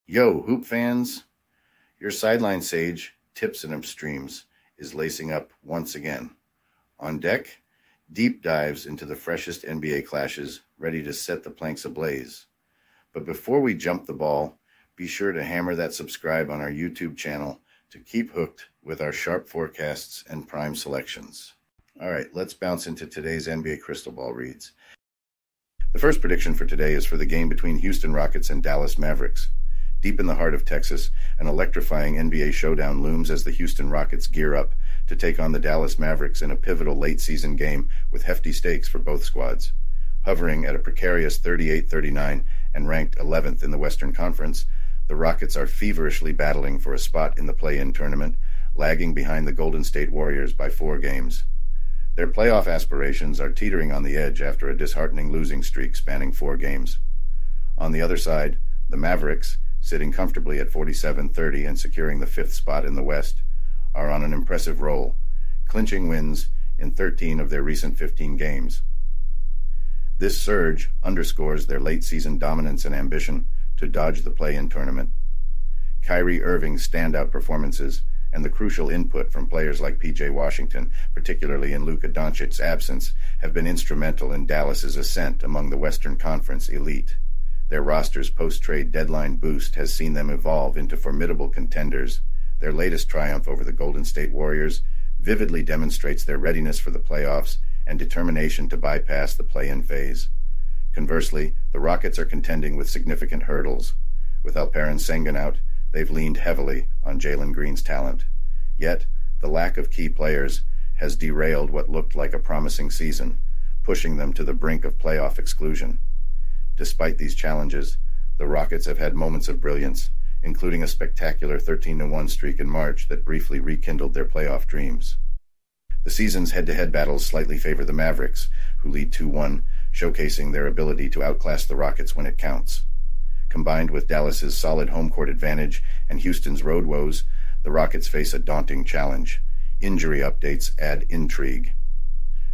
Yo, hoop fans, your sideline sage, Tips and Streams, is lacing up once again. On deck, deep dives into the freshest NBA clashes, ready to set the planks ablaze. But before we jump the ball, be sure to hammer that subscribe on our YouTube channel to keep hooked with our sharp forecasts and prime selections. All right, let's bounce into today's NBA Crystal Ball reads. The first prediction for today is for the game between Houston Rockets and Dallas Mavericks. Deep in the heart of Texas, an electrifying NBA showdown looms as the Houston Rockets gear up to take on the Dallas Mavericks in a pivotal late-season game with hefty stakes for both squads. Hovering at a precarious 38-39 and ranked 11th in the Western Conference, the Rockets are feverishly battling for a spot in the play-in tournament, lagging behind the Golden State Warriors by 4 games. Their playoff aspirations are teetering on the edge after a disheartening losing streak spanning 4 games. On the other side, the Mavericks, sitting comfortably at 47-30 and securing the 5th spot in the West, are on an impressive roll, clinching wins in 13 of their recent 15 games. This surge underscores their late-season dominance and ambition to dodge the play-in tournament. Kyrie Irving's standout performances and the crucial input from players like P.J. Washington, particularly in Luka Doncic's absence, have been instrumental in Dallas's ascent among the Western Conference elite. Their roster's post-trade deadline boost has seen them evolve into formidable contenders. Their latest triumph over the Golden State Warriors vividly demonstrates their readiness for the playoffs and determination to bypass the play-in phase. Conversely, the Rockets are contending with significant hurdles. With Alperen Sengun out, they've leaned heavily on Jalen Green's talent. Yet, the lack of key players has derailed what looked like a promising season, pushing them to the brink of playoff exclusion. Despite these challenges, the Rockets have had moments of brilliance, including a spectacular 13-1 streak in March that briefly rekindled their playoff dreams. The season's head-to-head battles slightly favor the Mavericks, who lead 2-1, showcasing their ability to outclass the Rockets when it counts. Combined with Dallas's solid home court advantage and Houston's road woes, the Rockets face a daunting challenge. Injury updates add intrigue.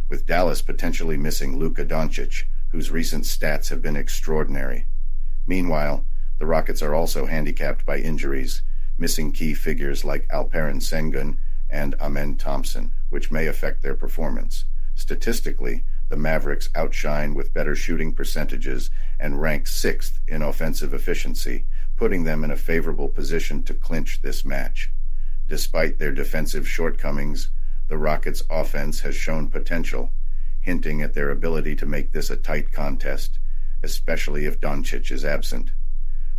With Dallas potentially missing Luka Doncic, whose recent stats have been extraordinary. Meanwhile, the Rockets are also handicapped by injuries, missing key figures like Alperen Sengun and Amen Thompson, which may affect their performance. Statistically, the Mavericks outshine with better shooting percentages and rank 6th in offensive efficiency, putting them in a favorable position to clinch this match. Despite their defensive shortcomings, the Rockets' offense has shown potential, hinting at their ability to make this a tight contest, especially if Doncic is absent.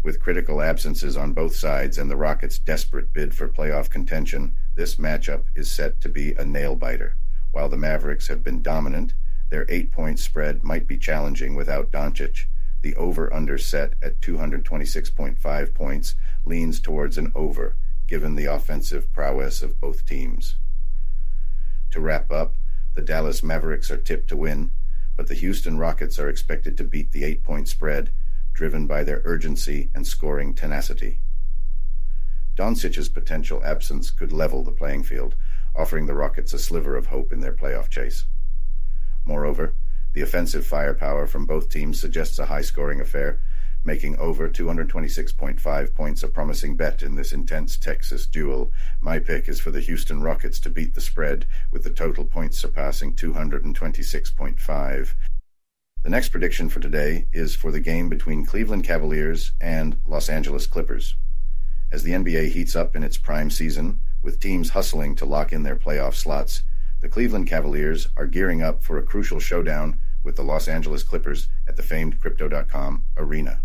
With critical absences on both sides and the Rockets' desperate bid for playoff contention, this matchup is set to be a nail-biter. While the Mavericks have been dominant, their 8-point spread might be challenging without Doncic. The over-under set at 226.5 points leans towards an over, given the offensive prowess of both teams. To wrap up, the Dallas Mavericks are tipped to win, but the Houston Rockets are expected to beat the 8-point spread, driven by their urgency and scoring tenacity. Doncic's potential absence could level the playing field, offering the Rockets a sliver of hope in their playoff chase. Moreover, the offensive firepower from both teams suggests a high-scoring affair, making over 226.5 points a promising bet in this intense Texas duel. My pick is for the Houston Rockets to beat the spread, with the total points surpassing 226.5. The next prediction for today is for the game between Cleveland Cavaliers and Los Angeles Clippers. As the NBA heats up in its prime season, with teams hustling to lock in their playoff slots, the Cleveland Cavaliers are gearing up for a crucial showdown with the Los Angeles Clippers at the famed Crypto.com arena.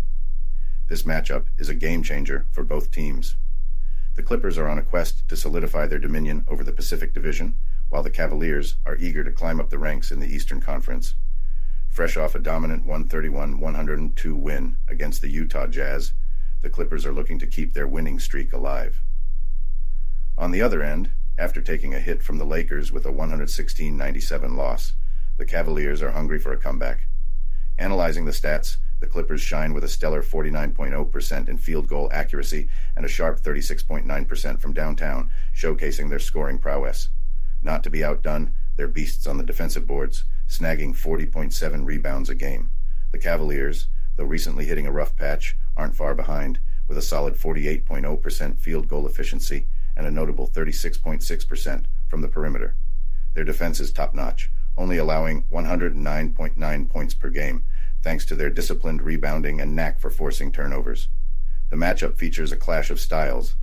This matchup is a game-changer for both teams. The Clippers are on a quest to solidify their dominion over the Pacific Division, while the Cavaliers are eager to climb up the ranks in the Eastern Conference. Fresh off a dominant 131-102 win against the Utah Jazz, the Clippers are looking to keep their winning streak alive. On the other end, after taking a hit from the Lakers with a 116-97 loss, the Cavaliers are hungry for a comeback. Analyzing the stats, the Clippers shine with a stellar 49.0% in field goal accuracy and a sharp 36.9% from downtown, showcasing their scoring prowess. Not to be outdone, they're beasts on the defensive boards, snagging 40.7 rebounds a game. The Cavaliers, though recently hitting a rough patch, aren't far behind, with a solid 48.0% field goal efficiency and a notable 36.6% from the perimeter. Their defense is top-notch, only allowing 109.9 points per game, thanks to their disciplined rebounding and knack for forcing turnovers. The matchup features a clash of styles: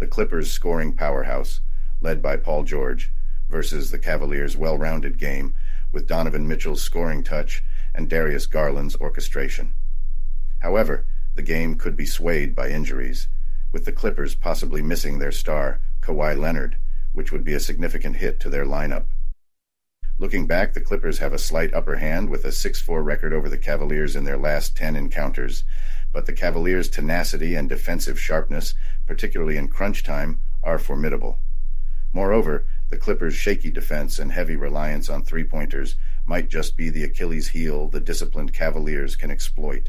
the Clippers' scoring powerhouse, led by Paul George, versus the Cavaliers' well-rounded game, with Donovan Mitchell's scoring touch and Darius Garland's orchestration. However, the game could be swayed by injuries, with the Clippers possibly missing their star, Kawhi Leonard, which would be a significant hit to their lineup. Looking back, the Clippers have a slight upper hand with a 6-4 record over the Cavaliers in their last 10 encounters, but the Cavaliers' tenacity and defensive sharpness, particularly in crunch time, are formidable. Moreover, the Clippers' shaky defense and heavy reliance on three-pointers might just be the Achilles heel the disciplined Cavaliers can exploit.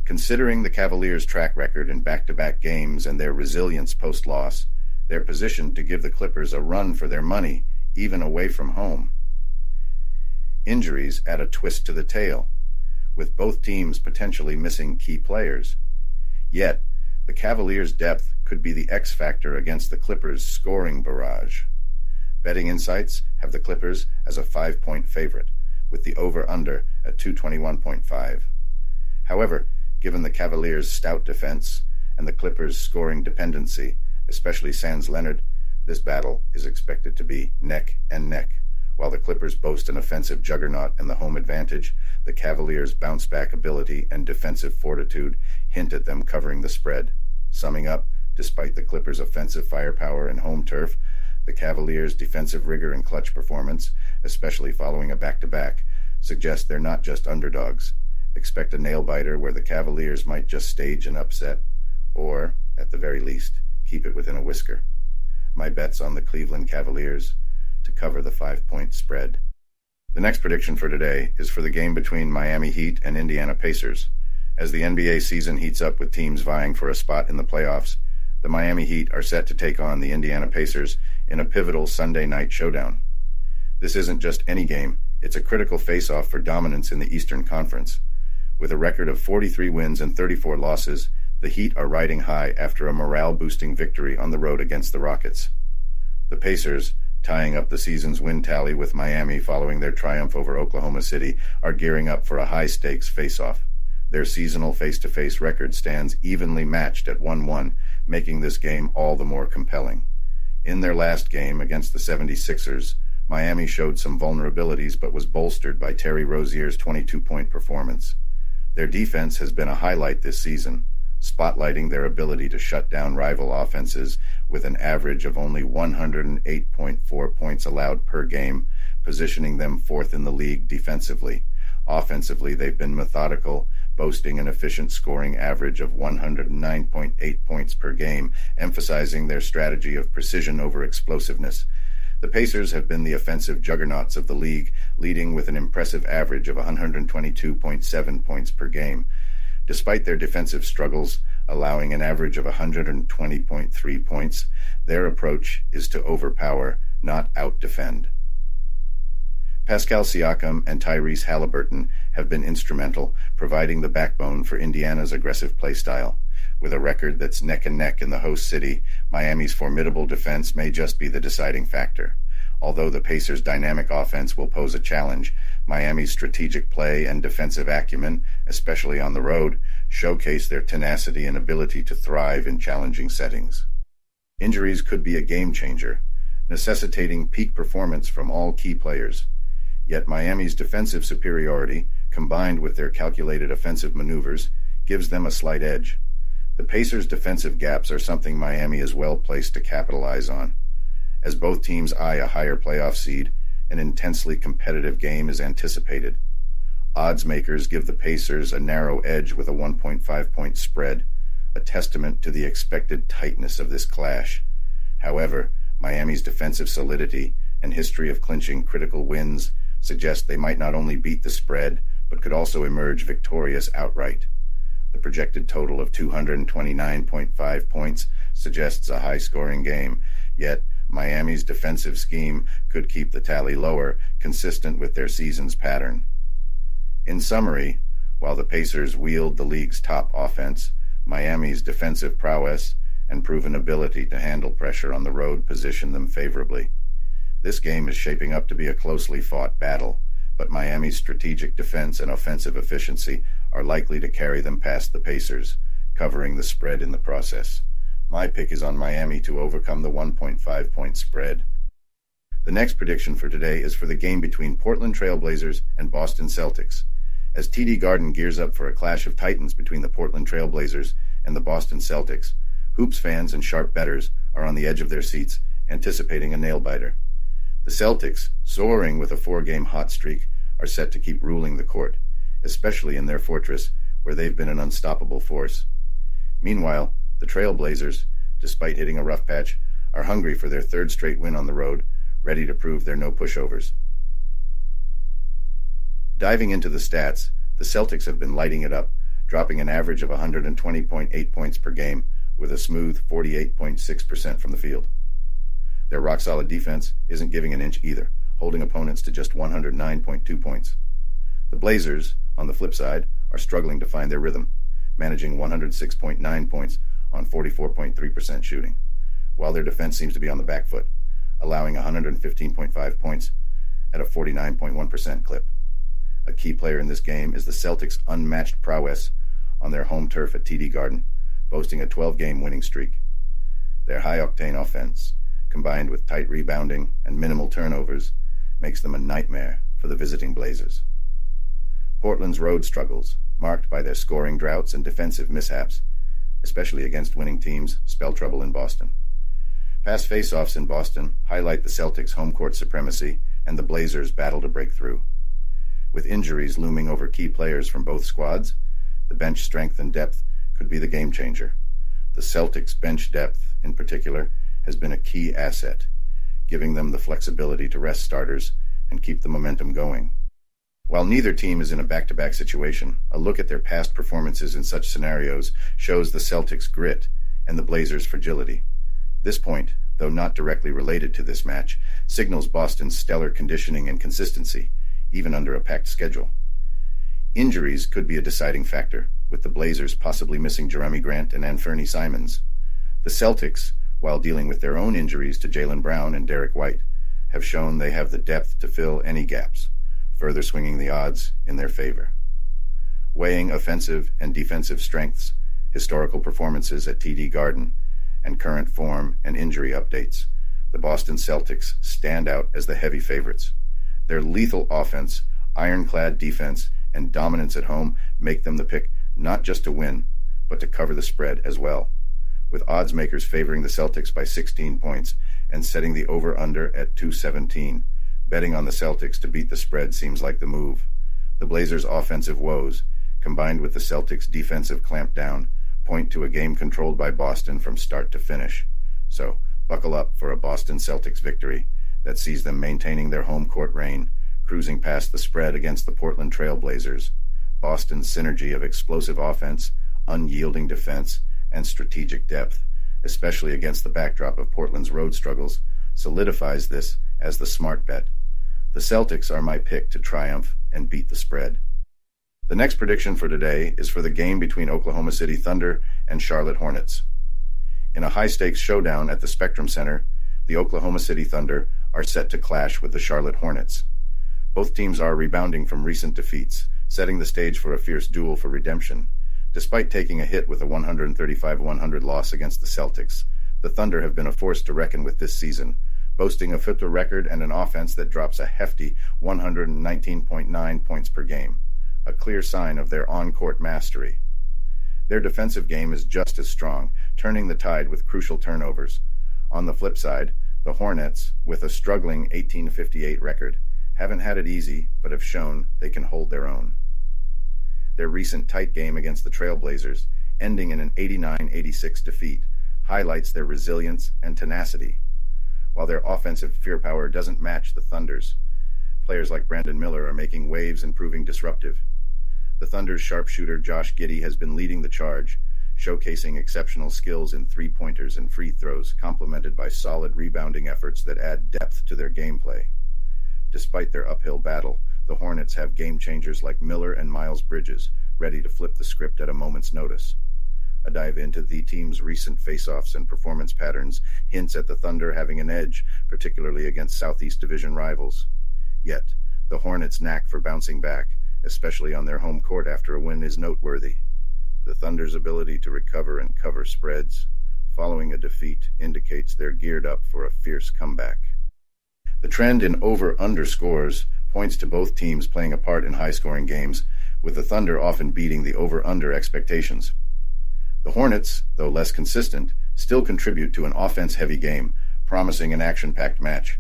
Considering the Cavaliers' track record in back-to-back games and their resilience post-loss, they're positioned to give the Clippers a run for their money, even away from home. Injuries add a twist to the tale, with both teams potentially missing key players. Yet, the Cavaliers' depth could be the X factor against the Clippers' scoring barrage. Betting Insights have the Clippers as a 5-point favorite, with the over-under at 221.5. However, given the Cavaliers' stout defense and the Clippers' scoring dependency, especially sans Leonard, this battle is expected to be neck and neck. While the Clippers boast an offensive juggernaut and the home advantage, the Cavaliers' bounce-back ability and defensive fortitude hint at them covering the spread. Summing up, despite the Clippers' offensive firepower and home turf, the Cavaliers' defensive rigor and clutch performance, especially following a back-to-back, suggest they're not just underdogs. Expect a nail-biter where the Cavaliers might just stage an upset, or, at the very least, keep it within a whisker. My bet's on the Cleveland Cavaliers to cover the 5-point spread. The next prediction for today is for the game between Miami Heat and Indiana Pacers. As the NBA season heats up with teams vying for a spot in the playoffs, the Miami Heat are set to take on the Indiana Pacers in a pivotal Sunday night showdown. This isn't just any game, it's a critical face-off for dominance in the Eastern Conference. With a record of 43 wins and 34 losses, the Heat are riding high after a morale-boosting victory on the road against the Rockets. The Pacers, tying up the season's win tally with Miami following their triumph over Oklahoma City, are gearing up for a high-stakes face-off. Their seasonal face-to-face record stands evenly matched at 1-1, making this game all the more compelling. In their last game against the 76ers, Miami showed some vulnerabilities but was bolstered by Terry Rozier's 22-point performance. Their defense has been a highlight this season, spotlighting their ability to shut down rival offenses with an average of only 108.4 points allowed per game, positioning them fourth in the league defensively. Offensively, they've been methodical, boasting an efficient scoring average of 109.8 points per game, emphasizing their strategy of precision over explosiveness. The Pacers have been the offensive juggernauts of the league, leading with an impressive average of 122.7 points per game. Despite their defensive struggles, allowing an average of 120.3 points, their approach is to overpower, not out-defend. Pascal Siakam and Tyrese Halliburton have been instrumental, providing the backbone for Indiana's aggressive play style. With a record that's neck and neck in the host city, Miami's formidable defense may just be the deciding factor. Although the Pacers' dynamic offense will pose a challenge, Miami's strategic play and defensive acumen, especially on the road, showcase their tenacity and ability to thrive in challenging settings. Injuries could be a game-changer, necessitating peak performance from all key players. Yet Miami's defensive superiority, combined with their calculated offensive maneuvers, gives them a slight edge. The Pacers' defensive gaps are something Miami is well placed to capitalize on. As both teams eye a higher playoff seed, an intensely competitive game is anticipated. Odds makers give the Pacers a narrow edge with a 1.5-point spread, a testament to the expected tightness of this clash. However, Miami's defensive solidity and history of clinching critical wins suggest they might not only beat the spread, but could also emerge victorious outright. The projected total of 229.5 points suggests a high-scoring game, yet Miami's defensive scheme could keep the tally lower, consistent with their season's pattern. In summary, while the Pacers wield the league's top offense, Miami's defensive prowess and proven ability to handle pressure on the road position them favorably. This game is shaping up to be a closely fought battle, but Miami's strategic defense and offensive efficiency are likely to carry them past the Pacers, covering the spread in the process. My pick is on Miami to overcome the 1.5-point spread. The next prediction for today is for the game between Portland Trailblazers and Boston Celtics. As TD Garden gears up for a clash of titans between the Portland Trailblazers and the Boston Celtics, hoops fans and sharp bettors are on the edge of their seats, anticipating a nail-biter. The Celtics, soaring with a 4-game hot streak, are set to keep ruling the court, especially in their fortress, where they've been an unstoppable force. Meanwhile, the Trailblazers, despite hitting a rough patch, are hungry for their third straight win on the road, ready to prove they're no pushovers. Diving into the stats, the Celtics have been lighting it up, dropping an average of 120.8 points per game, with a smooth 48.6% from the field. Their rock-solid defense isn't giving an inch either, holding opponents to just 109.2 points. The Blazers, on the flip side, are struggling to find their rhythm, managing 106.9 points on 44.3% shooting, while their defense seems to be on the back foot, allowing 115.5 points at a 49.1% clip. A key player in this game is the Celtics' unmatched prowess on their home turf at TD Garden, boasting a 12-game winning streak. Their high-octane offense, combined with tight rebounding and minimal turnovers, makes them a nightmare for the visiting Blazers. Portland's road struggles, marked by their scoring droughts and defensive mishaps, especially against winning teams, spell trouble in Boston. Past face-offs in Boston highlight the Celtics' home court supremacy and the Blazers' battle to break through. With injuries looming over key players from both squads, the bench strength and depth could be the game changer. The Celtics' bench depth, in particular, has been a key asset, giving them the flexibility to rest starters and keep the momentum going. While neither team is in a back-to-back situation, a look at their past performances in such scenarios shows the Celtics' grit and the Blazers' fragility. This point, though not directly related to this match, signals Boston's stellar conditioning and consistency, even under a packed schedule. Injuries could be a deciding factor, with the Blazers possibly missing Jeremy Grant and Anthony Simons. The Celtics, while dealing with their own injuries to Jaylen Brown and Derek White, have shown they have the depth to fill any gaps, further swinging the odds in their favor. Weighing offensive and defensive strengths, historical performances at TD Garden, and current form and injury updates, the Boston Celtics stand out as the heavy favorites. Their lethal offense, ironclad defense, and dominance at home make them the pick not just to win, but to cover the spread as well, with odds makers favoring the Celtics by 16 points and setting the over-under at 217. Betting on the Celtics to beat the spread seems like the move. The Blazers' offensive woes, combined with the Celtics' defensive clampdown, point to a game controlled by Boston from start to finish. So, buckle up for a Boston Celtics victory that sees them maintaining their home court reign, cruising past the spread against the Portland Trailblazers. Boston's synergy of explosive offense, unyielding defense, and strategic depth, especially against the backdrop of Portland's road struggles, solidifies this as the smart bet. The Celtics are my pick to triumph and beat the spread. The next prediction for today is for the game between Oklahoma City Thunder and Charlotte Hornets. In a high-stakes showdown at the Spectrum Center, the Oklahoma City Thunder are set to clash with the Charlotte Hornets. Both teams are rebounding from recent defeats, setting the stage for a fierce duel for redemption. Despite taking a hit with a 135-100 loss against the Celtics, the Thunder have been a force to reckon with this season, boasting a FIBA record and an offense that drops a hefty 119.9 points per game, a clear sign of their on-court mastery. Their defensive game is just as strong, turning the tide with crucial turnovers. On the flip side, the Hornets, with a struggling 18-58 record, haven't had it easy, but have shown they can hold their own. Their recent tight game against the Trailblazers, ending in an 89-86 defeat, highlights their resilience and tenacity. While their offensive firepower doesn't match the Thunder's, players like Brandon Miller are making waves and proving disruptive. The Thunder's sharpshooter Josh Giddey has been leading the charge, showcasing exceptional skills in three-pointers and free throws, complemented by solid rebounding efforts that add depth to their gameplay. Despite their uphill battle, the Hornets have game-changers like Miller and Miles Bridges, ready to flip the script at a moment's notice. A dive into the team's recent face-offs and performance patterns hints at the Thunder having an edge, particularly against Southeast Division rivals. Yet, the Hornets' knack for bouncing back, especially on their home court after a win, is noteworthy. The Thunder's ability to recover and cover spreads following a defeat indicates they're geared up for a fierce comeback. The trend in over-under scores points to both teams playing a part in high-scoring games, with the Thunder often beating the over-under expectations. The Hornets, though less consistent, still contribute to an offense-heavy game, promising an action-packed match.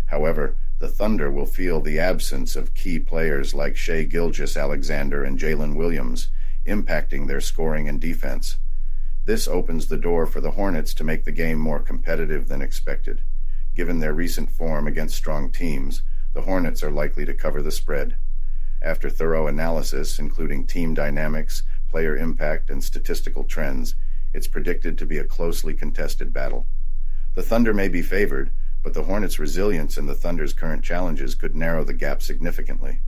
However, the Thunder will feel the absence of key players like Shai Gilgeous-Alexander and Jalen Williams, impacting their scoring and defense. This opens the door for the Hornets to make the game more competitive than expected. Given their recent form against strong teams, the Hornets are likely to cover the spread. After thorough analysis, including team dynamics, player impact, and statistical trends, it's predicted to be a closely contested battle. The Thunder may be favored, but the Hornets' resilience and the Thunder's current challenges could narrow the gap significantly.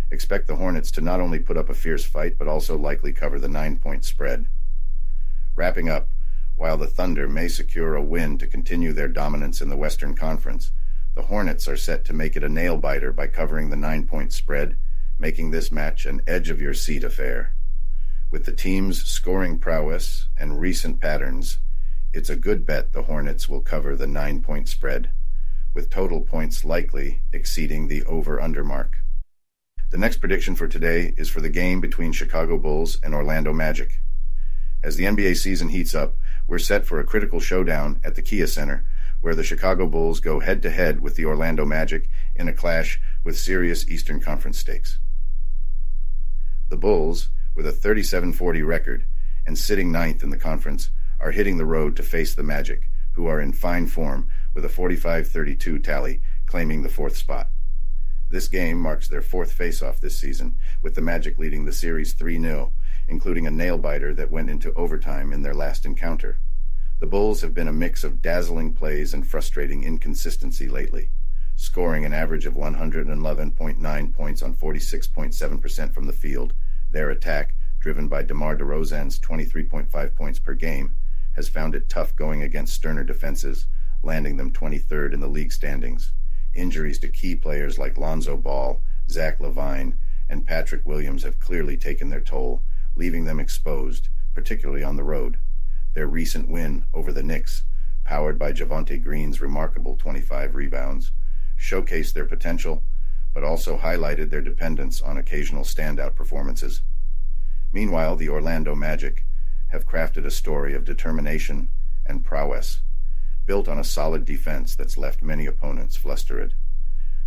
Expect the Hornets to not only put up a fierce fight, but also likely cover the 9-point spread. Wrapping up, while the Thunder may secure a win to continue their dominance in the Western Conference, the Hornets are set to make it a nail-biter by covering the 9-point spread, making this match an edge-of-your-seat affair. With the team's scoring prowess and recent patterns, it's a good bet the Hornets will cover the 9-point spread, with total points likely exceeding the over-under mark. The next prediction for today is for the game between Chicago Bulls and Orlando Magic. As the NBA season heats up, we're set for a critical showdown at the Kia Center, where the Chicago Bulls go head-to-head with the Orlando Magic in a clash with serious Eastern Conference stakes. The Bulls, with a 37-40 record and sitting ninth in the conference, are hitting the road to face the Magic, who are in fine form with a 45-32 tally, claiming the fourth spot. This game marks their fourth face-off this season, with the Magic leading the series 3-0, including a nail-biter that went into overtime in their last encounter. The Bulls have been a mix of dazzling plays and frustrating inconsistency lately, scoring an average of 111.9 points on 46.7% from the field. Their attack, driven by DeMar DeRozan's 23.5 points per game, has found it tough going against sterner defenses, landing them 23rd in the league standings. Injuries to key players like Lonzo Ball, Zach LaVine, and Patrick Williams have clearly taken their toll, leaving them exposed, particularly on the road. Their recent win over the Knicks, powered by Javonte Green's remarkable 25 rebounds, showcased their potential, but also highlighted their dependence on occasional standout performances. Meanwhile, the Orlando Magic have crafted a story of determination and prowess, built on a solid defense that's left many opponents flustered.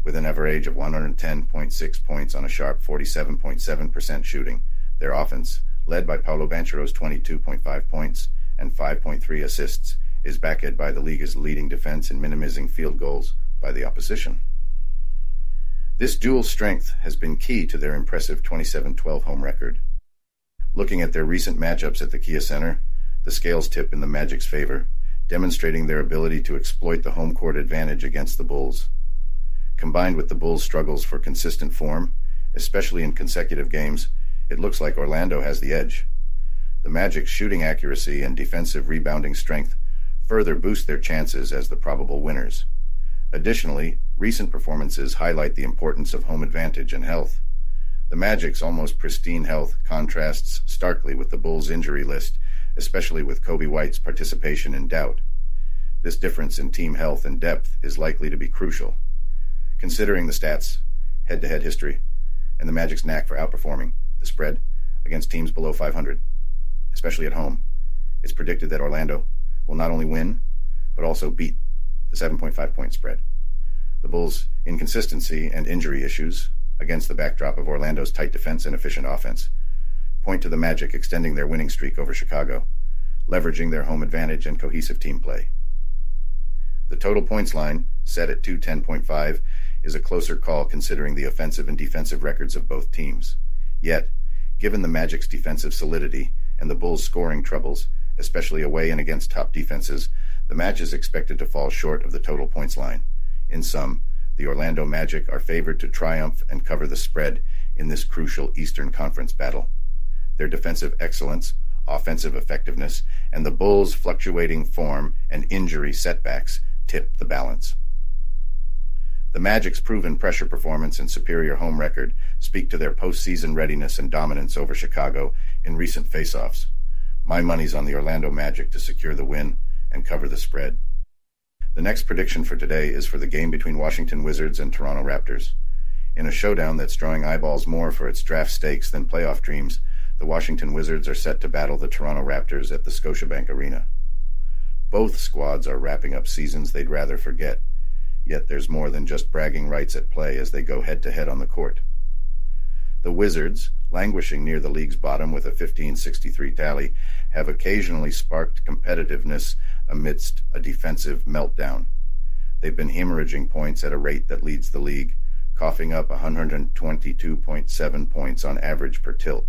With an average of 110.6 points on a sharp 47.7% shooting, their offense, led by Paolo Banchero's 22.5 points and 5.3 assists, is backed by the league's leading defense in minimizing field goals by the opposition. This dual strength has been key to their impressive 27-12 home record. Looking at their recent matchups at the Kia Center, the scales tip in the Magic's favor, demonstrating their ability to exploit the home court advantage against the Bulls. Combined with the Bulls' struggles for consistent form, especially in consecutive games, it looks like Orlando has the edge. The Magic's shooting accuracy and defensive rebounding strength further boost their chances as the probable winners. Additionally, recent performances highlight the importance of home advantage and health. The Magic's almost pristine health contrasts starkly with the Bulls' injury list, especially with Kobe White's participation in doubt. This difference in team health and depth is likely to be crucial. Considering the stats, head-to-head history, and the Magic's knack for outperforming the spread against teams below 500, especially at home, it's predicted that Orlando will not only win, but also beat the 7.5-point spread. The Bulls' inconsistency and injury issues, against the backdrop of Orlando's tight defense and efficient offense, point to the Magic extending their winning streak over Chicago, leveraging their home advantage and cohesive team play. The total points line, set at 210.5, is a closer call considering the offensive and defensive records of both teams. Yet, given the Magic's defensive solidity and the Bulls' scoring troubles, especially away and against top defenses, the match is expected to fall short of the total points line. In sum, the Orlando Magic are favored to triumph and cover the spread in this crucial Eastern Conference battle. Their defensive excellence, offensive effectiveness, and the Bulls' fluctuating form and injury setbacks tip the balance. The Magic's proven pressure performance and superior home record speak to their postseason readiness and dominance over Chicago in recent faceoffs. My money's on the Orlando Magic to secure the win and cover the spread. The next prediction for today is for the game between Washington Wizards and Toronto Raptors. In a showdown that's drawing eyeballs more for its draft stakes than playoff dreams, the Washington Wizards are set to battle the Toronto Raptors at the Scotiabank Arena. Both squads are wrapping up seasons they'd rather forget, yet there's more than just bragging rights at play as they go head-to-head on the court. The Wizards, languishing near the league's bottom with a 15-63 tally, have occasionally sparked competitiveness amidst a defensive meltdown. They've been hemorrhaging points at a rate that leads the league, coughing up 122.7 points on average per tilt.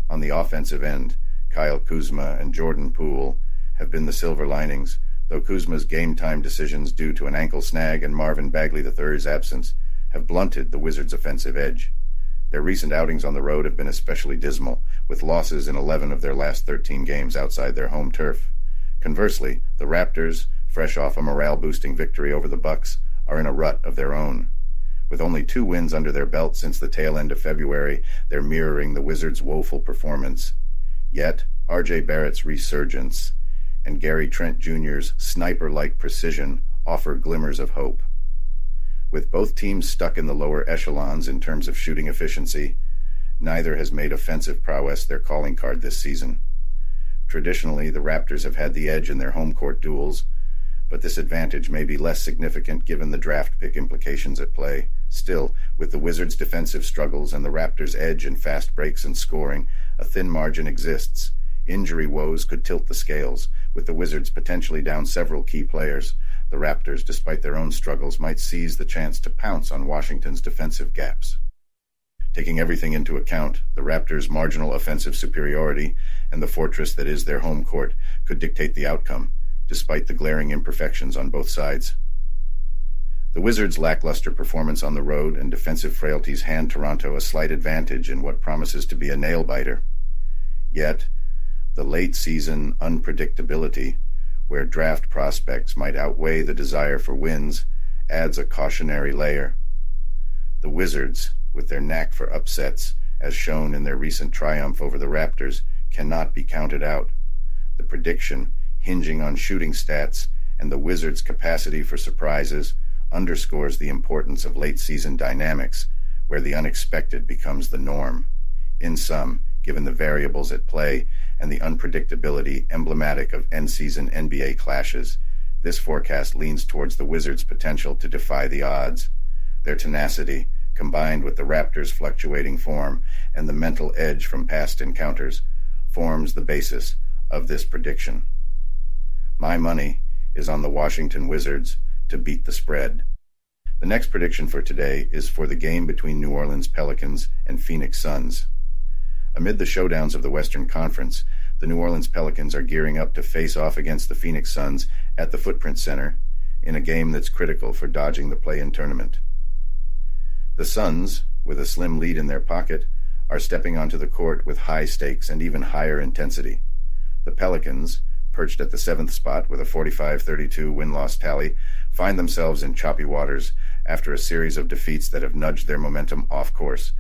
On the offensive end, Kyle Kuzma and Jordan Poole have been the silver linings, though Kuzma's game-time decisions due to an ankle snag and Marvin Bagley III's absence have blunted the Wizards' offensive edge. Their recent outings on the road have been especially dismal, with losses in 11 of their last 13 games outside their home turf. Conversely, the Raptors, fresh off a morale-boosting victory over the Bucks, are in a rut of their own. With only 2 wins under their belt since the tail end of February, they're mirroring the Wizards' woeful performance. Yet, R.J. Barrett's resurgence and Gary Trent Jr.'s sniper-like precision offer glimmers of hope. With both teams stuck in the lower echelons in terms of shooting efficiency, neither has made offensive prowess their calling card this season. Traditionally, the Raptors have had the edge in their home court duels, but this advantage may be less significant given the draft pick implications at play. Still, with the Wizards' defensive struggles and the Raptors' edge in fast breaks and scoring, a thin margin exists. Injury woes could tilt the scales, with the Wizards potentially down several key players. The Raptors, despite their own struggles, might seize the chance to pounce on Washington's defensive gaps. Taking everything into account, the Raptors' marginal offensive superiority and the fortress that is their home court could dictate the outcome, despite the glaring imperfections on both sides. The Wizards' lackluster performance on the road and defensive frailties hand Toronto a slight advantage in what promises to be a nail-biter. Yet, the late-season unpredictability, where draft prospects might outweigh the desire for wins, adds a cautionary layer. The Wizards, with their knack for upsets, as shown in their recent triumph over the Raptors, cannot be counted out. The prediction, hinging on shooting stats and the Wizards' capacity for surprises, underscores the importance of late-season dynamics, where the unexpected becomes the norm. In sum, given the variables at play and the unpredictability emblematic of end-season NBA clashes, this forecast leans towards the Wizards' potential to defy the odds. Their tenacity, combined with the Raptors' fluctuating form and the mental edge from past encounters, forms the basis of this prediction. My money is on the Washington Wizards to beat the spread. The next prediction for today is for the game between New Orleans Pelicans and Phoenix Suns. Amid the showdowns of the Western Conference, the New Orleans Pelicans are gearing up to face off against the Phoenix Suns at the Footprint Center in a game that's critical for dodging the play-in tournament. The Suns, with a slim lead in their pocket, are stepping onto the court with high stakes and even higher intensity. The Pelicans, perched at the 7th spot with a 45-32 win-loss tally, find themselves in choppy waters after a series of defeats that have nudged their momentum off course.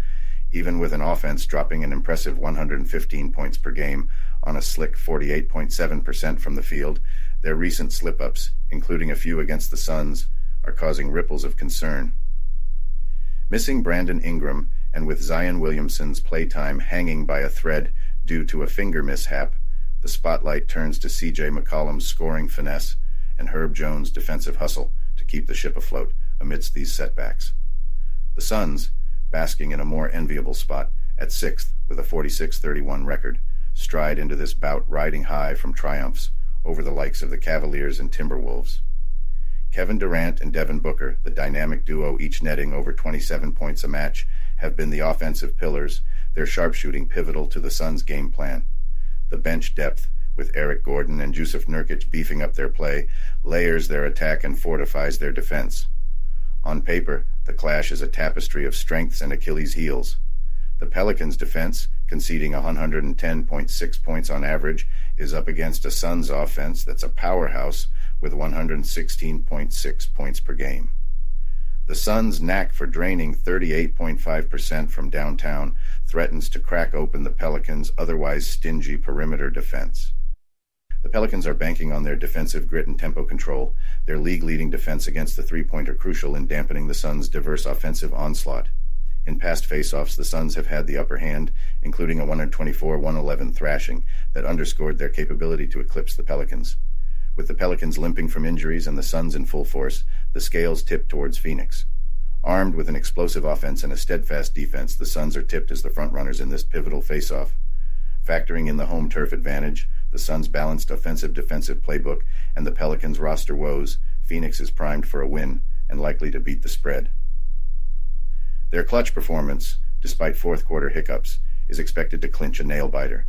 Even with an offense dropping an impressive 115 points per game on a slick 48.7% from the field, their recent slip-ups, including a few against the Suns, are causing ripples of concern. Missing Brandon Ingram, and with Zion Williamson's playtime hanging by a thread due to a finger mishap, the spotlight turns to C.J. McCollum's scoring finesse and Herb Jones' defensive hustle to keep the ship afloat amidst these setbacks. The Suns, basking in a more enviable spot at 6th with a 46-31 record, stride into this bout riding high from triumphs over the likes of the Cavaliers and Timberwolves. Kevin Durant and Devin Booker, the dynamic duo each netting over 27 points a match, have been the offensive pillars, their sharpshooting pivotal to the Suns' game plan. The bench depth, with Eric Gordon and Jusuf Nurkic beefing up their play, layers their attack and fortifies their defense. On paper, the clash is a tapestry of strengths and Achilles' heels. The Pelicans' defense, conceding 110.6 points on average, is up against a Suns offense that's a powerhouse with 116.6 points per game. The Suns' knack for draining 38.5% from downtown threatens to crack open the Pelicans' otherwise stingy perimeter defense. The Pelicans are banking on their defensive grit and tempo control, their league-leading defense against the three-pointer crucial in dampening the Suns' diverse offensive onslaught. In past face-offs, the Suns have had the upper hand, including a 124-111 thrashing that underscored their capability to eclipse the Pelicans. With the Pelicans limping from injuries and the Suns in full force, the scales tip towards Phoenix. Armed with an explosive offense and a steadfast defense, the Suns are tipped as the frontrunners in this pivotal face-off. Factoring in the home turf advantage, the Suns' balanced offensive-defensive playbook, and the Pelicans' roster woes, Phoenix is primed for a win and likely to beat the spread. Their clutch performance, despite fourth-quarter hiccups, is expected to clinch a nail-biter.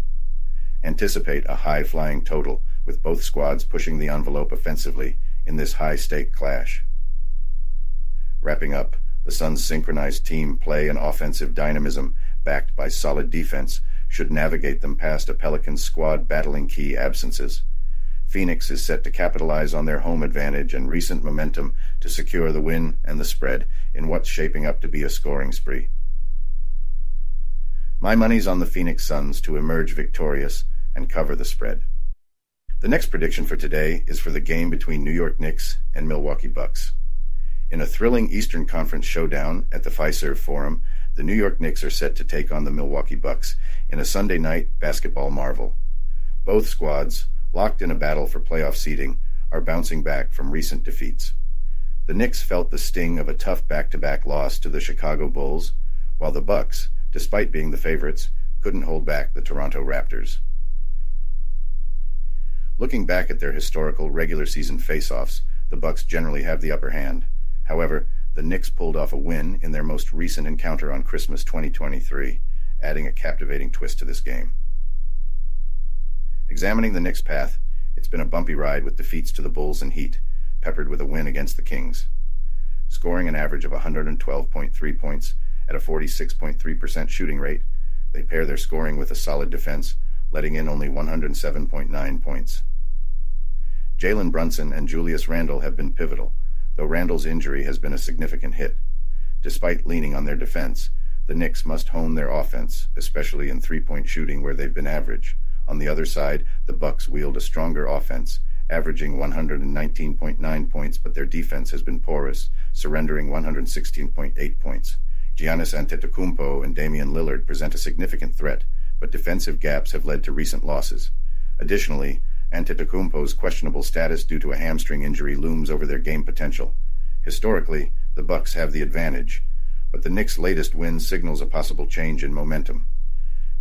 Anticipate a high-flying total, with both squads pushing the envelope offensively in this high-stake clash. Wrapping up, the Suns' synchronized team play and offensive dynamism, backed by solid defense, should navigate them past a Pelicans squad battling key absences. Phoenix is set to capitalize on their home advantage and recent momentum to secure the win and the spread in what's shaping up to be a scoring spree. My money's on the Phoenix Suns to emerge victorious and cover the spread. The next prediction for today is for the game between New York Knicks and Milwaukee Bucks. In a thrilling Eastern Conference showdown at the Fiserv Forum, the New York Knicks are set to take on the Milwaukee Bucks in a Sunday night basketball marvel. Both squads, locked in a battle for playoff seeding, are bouncing back from recent defeats. The Knicks felt the sting of a tough back-to-back loss to the Chicago Bulls, while the Bucks, despite being the favorites, couldn't hold back the Toronto Raptors. Looking back at their historical regular season face-offs, the Bucks generally have the upper hand. However, the Knicks pulled off a win in their most recent encounter on Christmas 2023, adding a captivating twist to this game. Examining the Knicks' path, it's been a bumpy ride with defeats to the Bulls and Heat, peppered with a win against the Kings. Scoring an average of 112.3 points at a 46.3% shooting rate, they pair their scoring with a solid defense, letting in only 107.9 points. Jalen Brunson and Julius Randle have been pivotal, though Randle's injury has been a significant hit. Despite leaning on their defense, the Knicks must hone their offense, especially in three-point shooting where they've been average. On the other side, the Bucks wield a stronger offense, averaging 119.9 points, but their defense has been porous, surrendering 116.8 points. Giannis Antetokounmpo and Damian Lillard present a significant threat, but defensive gaps have led to recent losses. Additionally, Antetokounmpo's questionable status due to a hamstring injury looms over their game potential. Historically, the Bucks have the advantage, but the Knicks' latest win signals a possible change in momentum.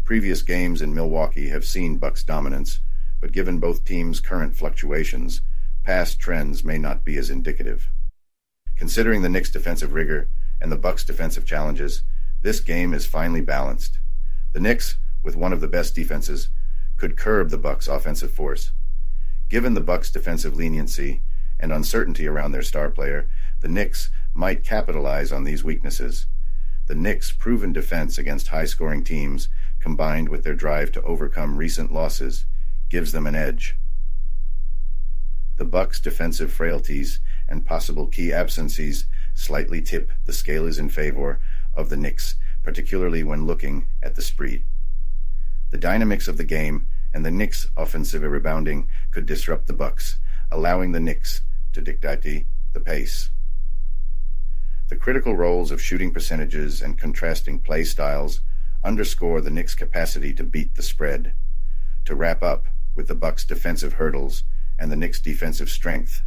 Previous games in Milwaukee have seen Bucks dominance, but given both teams' current fluctuations, past trends may not be as indicative. Considering the Knicks' defensive rigor and the Bucks' defensive challenges, this game is finely balanced. The Knicks, with one of the best defenses, could curb the Bucks' offensive force. Given the Bucks' defensive leniency and uncertainty around their star player, the Knicks might capitalize on these weaknesses. The Knicks' proven defense against high-scoring teams, combined with their drive to overcome recent losses, gives them an edge. The Bucks' defensive frailties and possible key absences slightly tip the scales in favor of the Knicks, particularly when looking at the spread. The dynamics of the game and the Knicks' offensive rebounding could disrupt the Bucks, allowing the Knicks to dictate the pace. The critical roles of shooting percentages and contrasting play styles underscore the Knicks' capacity to beat the spread. To wrap up with the Bucks' defensive hurdles and the Knicks' defensive strength,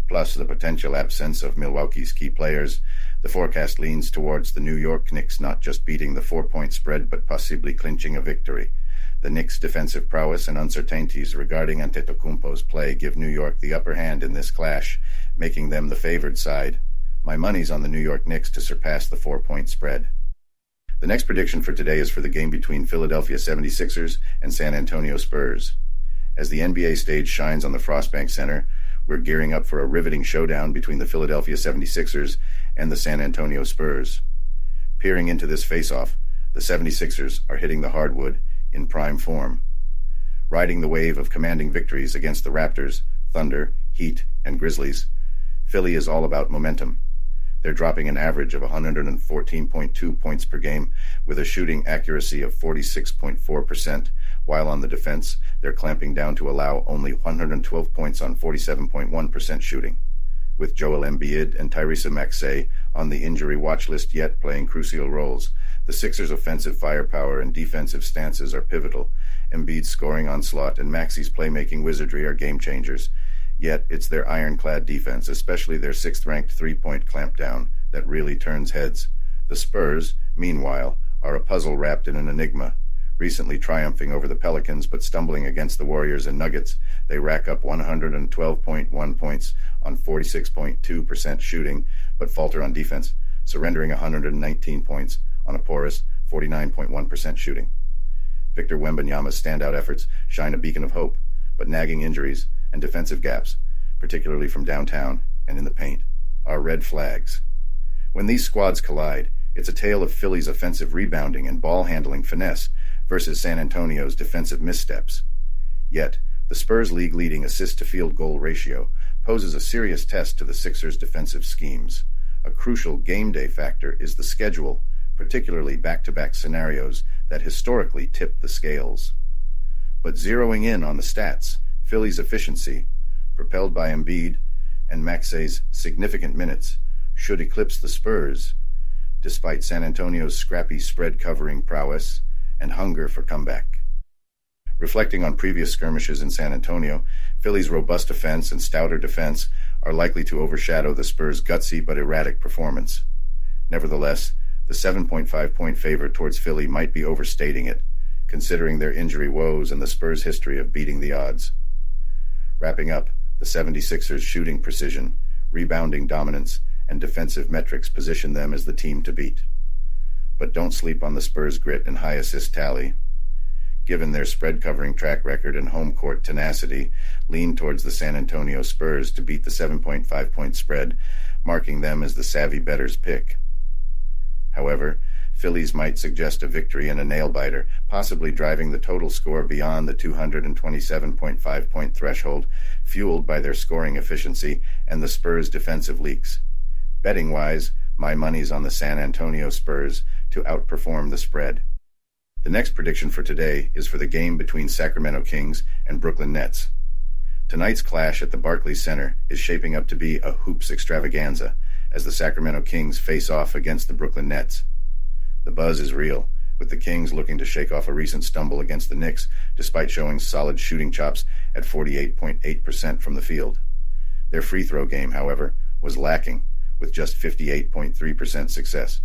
plus the potential absence of Milwaukee's key players, the forecast leans towards the New York Knicks not just beating the 4-point spread but possibly clinching a victory. The Knicks' defensive prowess and uncertainties regarding Antetokounmpo's play give New York the upper hand in this clash, making them the favored side. My money's on the New York Knicks to surpass the 4-point spread. The next prediction for today is for the game between Philadelphia 76ers and San Antonio Spurs. As the NBA stage shines on the Frostbank Center, we're gearing up for a riveting showdown between the Philadelphia 76ers and the San Antonio Spurs. Peering into this face-off, the 76ers are hitting the hardwood in prime form. Riding the wave of commanding victories against the Raptors, Thunder, Heat, and Grizzlies, Philly is all about momentum. They're dropping an average of 114.2 points per game with a shooting accuracy of 46.4%, while on the defense, they're clamping down to allow only 112 points on 47.1% shooting. With Joel Embiid and Tyrese Maxey on the injury watch list yet playing crucial roles, the Sixers' offensive firepower and defensive stances are pivotal. Embiid's scoring onslaught and Maxey's playmaking wizardry are game changers. Yet it's their ironclad defense, especially their sixth-ranked three-point clampdown, that really turns heads. The Spurs, meanwhile, are a puzzle wrapped in an enigma. Recently triumphing over the Pelicans but stumbling against the Warriors and Nuggets, they rack up 112.1 points on 46.2% shooting, but falter on defense, surrendering 119 points on a porous 49.1% shooting. Victor Wembanyama's standout efforts shine a beacon of hope, but nagging injuries and defensive gaps, particularly from downtown and in the paint, are red flags. When these squads collide, it's a tale of Philly's offensive rebounding and ball-handling finesse versus San Antonio's defensive missteps. Yet, the Spurs' league-leading assist-to-field goal ratio poses a serious test to the Sixers' defensive schemes. A crucial game-day factor is the schedule, particularly back-to-back scenarios that historically tip the scales. But zeroing in on the stats, Philly's efficiency, propelled by Embiid and Maxey's significant minutes, should eclipse the Spurs, despite San Antonio's scrappy spread-covering prowess and hunger for comeback. Reflecting on previous skirmishes in San Antonio, Philly's robust offense and stouter defense are likely to overshadow the Spurs' gutsy but erratic performance. Nevertheless, the 7.5-point favorite towards Philly might be overstating it, considering their injury woes and the Spurs' history of beating the odds. Wrapping up, the 76ers' shooting precision, rebounding dominance, and defensive metrics position them as the team to beat. But don't sleep on the Spurs' grit and high assist tally. Given their spread-covering track record and home court tenacity, lean towards the San Antonio Spurs to beat the 7.5-point spread, marking them as the savvy bettor's pick. However, Phillies might suggest a victory and a nail-biter, possibly driving the total score beyond the 227.5-point threshold, fueled by their scoring efficiency and the Spurs' defensive leaks. Betting-wise, my money's on the San Antonio Spurs to outperform the spread. The next prediction for today is for the game between Sacramento Kings and Brooklyn Nets. Tonight's clash at the Barclays Center is shaping up to be a hoops extravaganza as the Sacramento Kings face off against the Brooklyn Nets. The buzz is real, with the Kings looking to shake off a recent stumble against the Knicks despite showing solid shooting chops at 48.8% from the field. Their free throw game, however, was lacking, with just 58.3% success.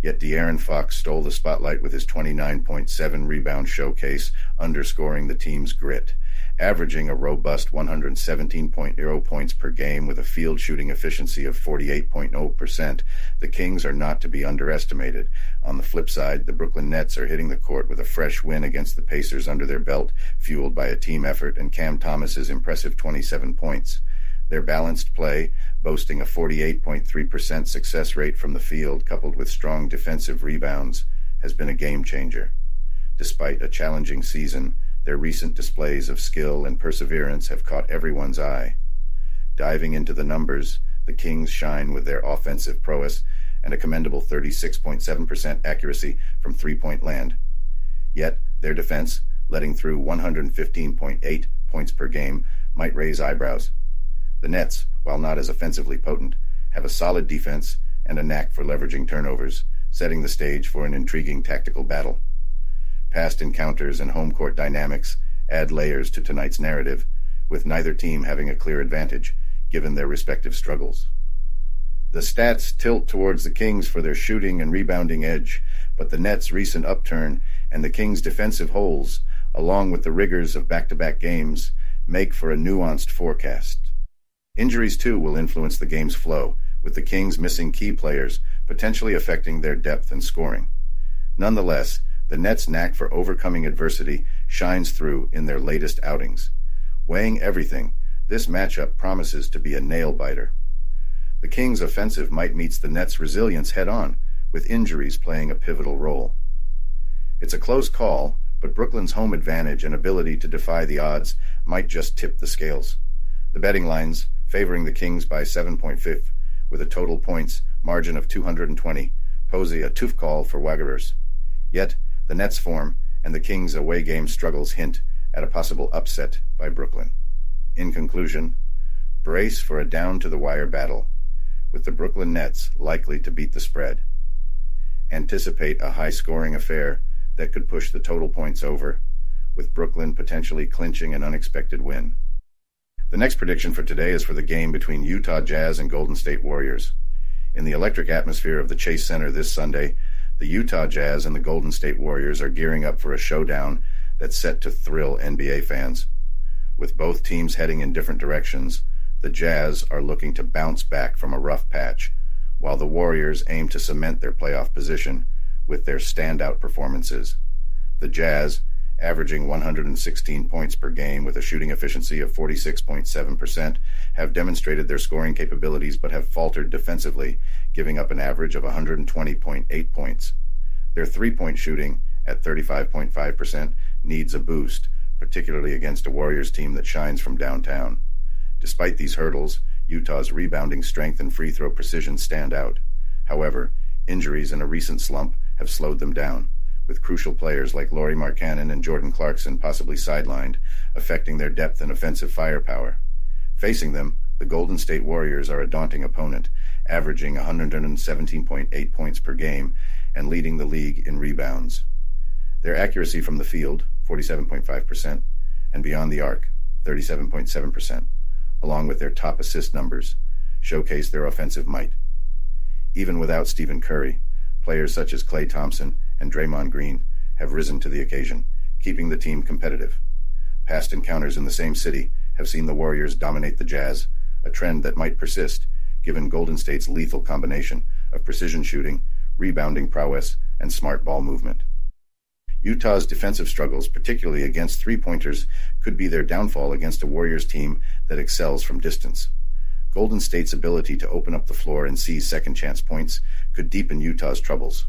Yet De'Aaron Fox stole the spotlight with his 29.7 rebound showcase, underscoring the team's grit. Averaging a robust 117.0 points per game with a field shooting efficiency of 48.0%, the Kings are not to be underestimated. On the flip side, the Brooklyn Nets are hitting the court with a fresh win against the Pacers under their belt, fueled by a team effort and Cam Thomas's impressive 27 points. Their balanced play, boasting a 48.3% success rate from the field coupled with strong defensive rebounds, has been a game changer. Despite a challenging season, their recent displays of skill and perseverance have caught everyone's eye. Diving into the numbers, the Kings shine with their offensive prowess and a commendable 36.7% accuracy from three-point land. Yet, their defense, letting through 115.8 points per game, might raise eyebrows. The Nets, while not as offensively potent, have a solid defense and a knack for leveraging turnovers, setting the stage for an intriguing tactical battle. Past encounters and home court dynamics add layers to tonight's narrative, with neither team having a clear advantage, given their respective struggles. The stats tilt towards the Kings for their shooting and rebounding edge, but the Nets' recent upturn and the Kings' defensive holes, along with the rigors of back-to-back games, make for a nuanced forecast. Injuries, too, will influence the game's flow, with the Kings missing key players, potentially affecting their depth and scoring. Nonetheless, the Nets' knack for overcoming adversity shines through in their latest outings. Weighing everything, this matchup promises to be a nail-biter. The Kings' offensive might meet the Nets' resilience head-on, with injuries playing a pivotal role. It's a close call, but Brooklyn's home advantage and ability to defy the odds might just tip the scales. The betting lines favoring the Kings by 7.5 with a total points margin of 220 pose a tough call for Wanderers. Yet, the Nets' form and the Kings' away game struggles hint at a possible upset by Brooklyn. In conclusion, brace for a down-to-the-wire battle, with the Brooklyn Nets likely to beat the spread. Anticipate a high-scoring affair that could push the total points over, with Brooklyn potentially clinching an unexpected win. The next prediction for today is for the game between Utah Jazz and Golden State Warriors. In the electric atmosphere of the Chase Center this Sunday, the Utah Jazz and the Golden State Warriors are gearing up for a showdown that's set to thrill NBA fans. With both teams heading in different directions, the Jazz are looking to bounce back from a rough patch, while the Warriors aim to cement their playoff position with their standout performances. The Jazz, averaging 116 points per game with a shooting efficiency of 46.7%, have demonstrated their scoring capabilities but have faltered defensively, giving up an average of 120.8 points. Their three-point shooting, at 35.5%, needs a boost, particularly against a Warriors team that shines from downtown. Despite these hurdles, Utah's rebounding strength and free throw precision stand out. However, injuries and a recent slump have slowed them down, with crucial players like Lauri Markkanen and Jordan Clarkson possibly sidelined, affecting their depth and offensive firepower. Facing them, the Golden State Warriors are a daunting opponent, averaging 117.8 points per game and leading the league in rebounds. Their accuracy from the field, 47.5%, and beyond the arc, 37.7%, along with their top assist numbers, showcase their offensive might. Even without Stephen Curry, players such as Klay Thompson and Draymond Green have risen to the occasion, keeping the team competitive. Past encounters in the same city have seen the Warriors dominate the Jazz, a trend that might persist given Golden State's lethal combination of precision shooting, rebounding prowess, and smart ball movement. Utah's defensive struggles, particularly against three-pointers, could be their downfall against a Warriors team that excels from distance. Golden State's ability to open up the floor and seize second-chance points could deepen Utah's troubles.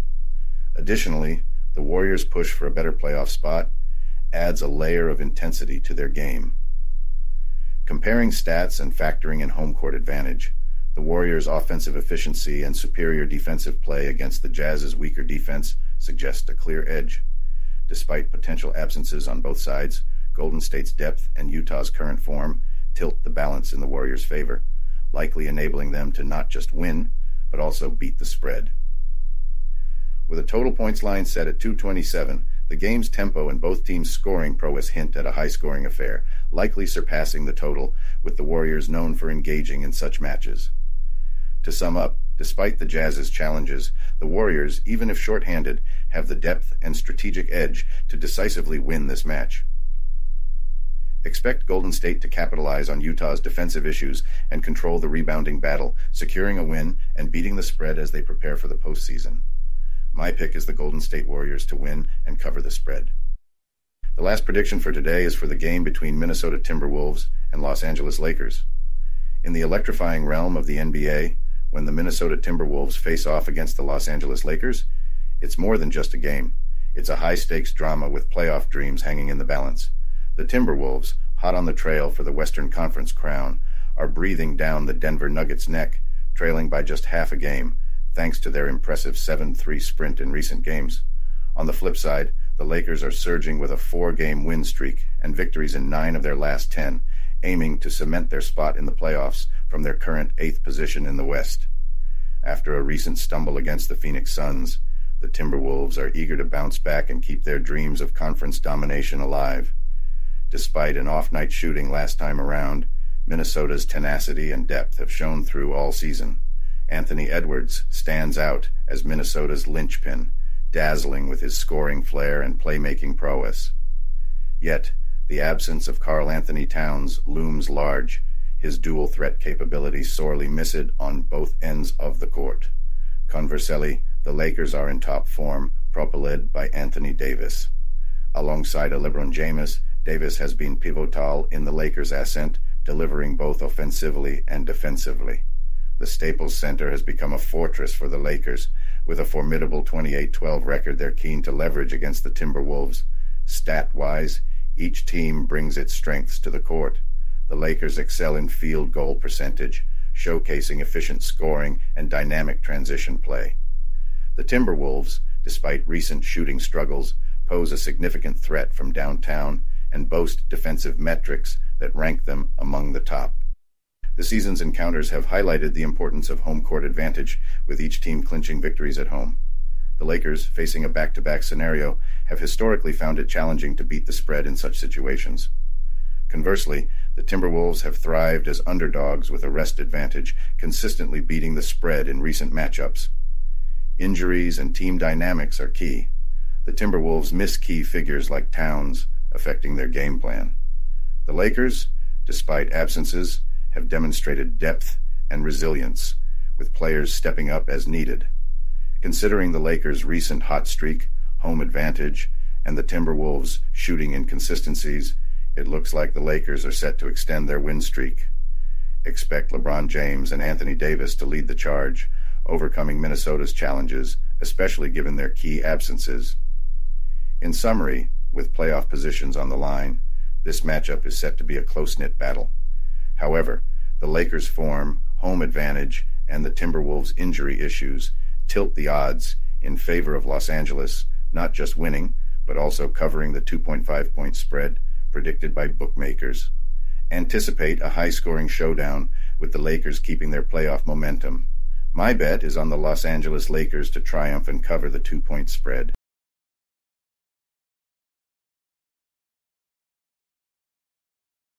Additionally, the Warriors' push for a better playoff spot adds a layer of intensity to their game. Comparing stats and factoring in home court advantage, the Warriors' offensive efficiency and superior defensive play against the Jazz's weaker defense suggest a clear edge. Despite potential absences on both sides, Golden State's depth and Utah's current form tilt the balance in the Warriors' favor, likely enabling them to not just win, but also beat the spread. With a total points line set at 227, the game's tempo and both teams' scoring prowess hint at a high-scoring affair, likely surpassing the total, with the Warriors known for engaging in such matches. To sum up, despite the Jazz's challenges, the Warriors, even if short-handed, have the depth and strategic edge to decisively win this match. Expect Golden State to capitalize on Utah's defensive issues and control the rebounding battle, securing a win and beating the spread as they prepare for the postseason. My pick is the Golden State Warriors to win and cover the spread. The last prediction for today is for the game between Minnesota Timberwolves and Los Angeles Lakers. In the electrifying realm of the NBA, when the Minnesota Timberwolves face off against the Los Angeles Lakers, it's more than just a game. It's a high-stakes drama with playoff dreams hanging in the balance. The Timberwolves, hot on the trail for the Western Conference crown, are breathing down the Denver Nuggets' neck, trailing by just half a game, thanks to their impressive 7-3 sprint in recent games. On the flip side, the Lakers are surging with a 4-game win streak and victories in 9 of their last 10, aiming to cement their spot in the playoffs from their current 8th position in the West. After a recent stumble against the Phoenix Suns, the Timberwolves are eager to bounce back and keep their dreams of conference domination alive. Despite an off-night shooting last time around, Minnesota's tenacity and depth have shown through all season. Anthony Edwards stands out as Minnesota's linchpin, dazzling with his scoring flair and playmaking prowess. Yet, the absence of Karl Anthony Towns looms large, his dual threat capabilities sorely missed on both ends of the court. Conversely, the Lakers are in top form, propelled by Anthony Davis. Alongside a LeBron James, Davis has been pivotal in the Lakers' ascent, delivering both offensively and defensively. The Staples Center has become a fortress for the Lakers. With a formidable 28-12 record, they're keen to leverage against the Timberwolves. Stat-wise, each team brings its strengths to the court. The Lakers excel in field goal percentage, showcasing efficient scoring and dynamic transition play. The Timberwolves, despite recent shooting struggles, pose a significant threat from downtown and boast defensive metrics that rank them among the top. The season's encounters have highlighted the importance of home court advantage, with each team clinching victories at home. The Lakers, facing a back-to-back scenario, have historically found it challenging to beat the spread in such situations. Conversely, the Timberwolves have thrived as underdogs with a rest advantage, consistently beating the spread in recent matchups. Injuries and team dynamics are key. The Timberwolves miss key figures like Towns, affecting their game plan. The Lakers, despite absences, have demonstrated depth and resilience, with players stepping up as needed. Considering the Lakers' recent hot streak, home advantage, and the Timberwolves' shooting inconsistencies, it looks like the Lakers are set to extend their win streak. Expect LeBron James and Anthony Davis to lead the charge, overcoming Minnesota's challenges, especially given their key absences. In summary, with playoff positions on the line, this matchup is set to be a close-knit battle. However, the Lakers' form, home advantage, and the Timberwolves' injury issues tilt the odds in favor of Los Angeles, not just winning, but also covering the 2.5-point spread predicted by bookmakers. Anticipate a high-scoring showdown, with the Lakers keeping their playoff momentum. My bet is on the Los Angeles Lakers to triumph and cover the 2-point spread.